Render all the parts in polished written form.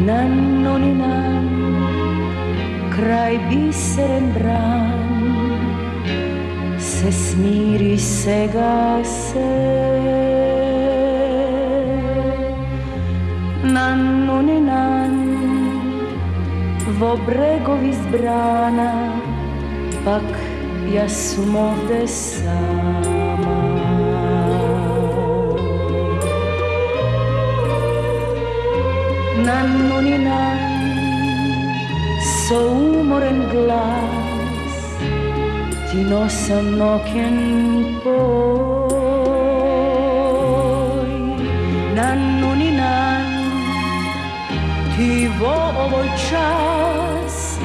Nanno ni nan, kraj biseren bran, se smiri, se gase. Nanno ni nan, vo bregovi zbrana, pak ja sum ovde sama. Nanno ni nan, so umoren glas, ti nosam noken poj. Nanno ni nan, ti vo ovoj čas,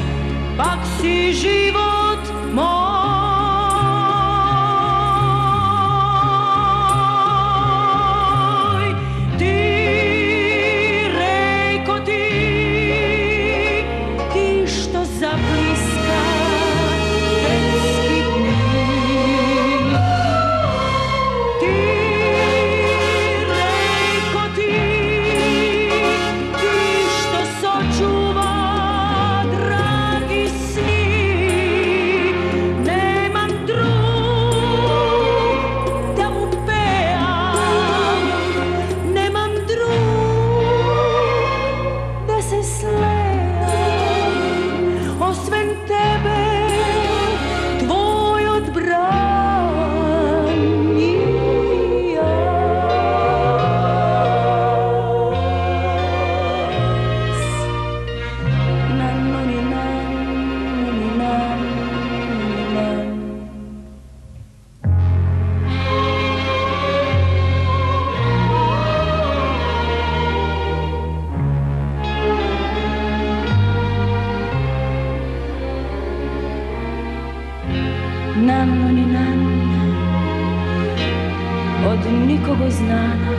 pak si život moj. Nanno ni nan, od nikogo znana,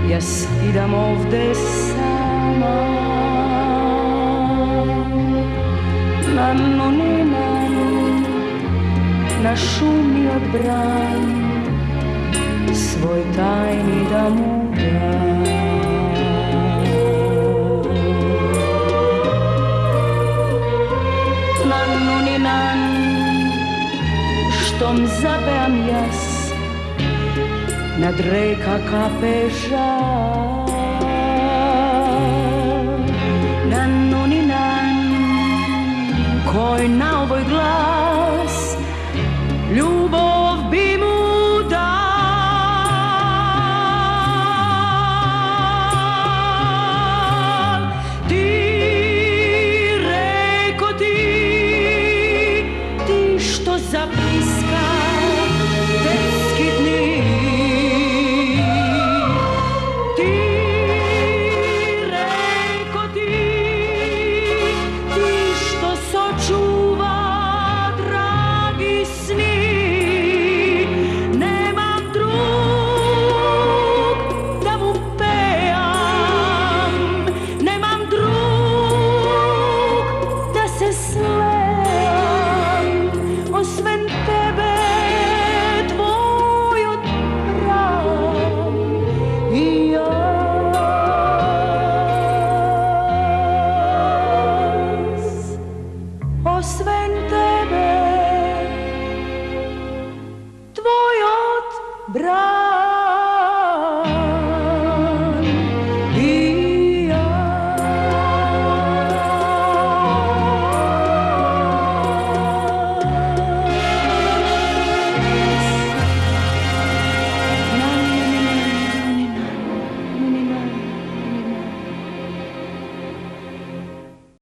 jas idam ovde sama. Nanno ni nan, na šumi odbran, svoj tajni da mu dam. Nanno ni nan, štom zapeam jas, nad reka kape žal. Nanno ni nan, koj na ovoj glas, ljubov bi mu dal. Ti reko ti što zapiska beskidni. Ti reko ti što sočuva dragi sni. Nemam drug da mu pejam, nemam drug da se slejam, osven tebe tvoj odbran i jas. Osven tebe tvoj odbran.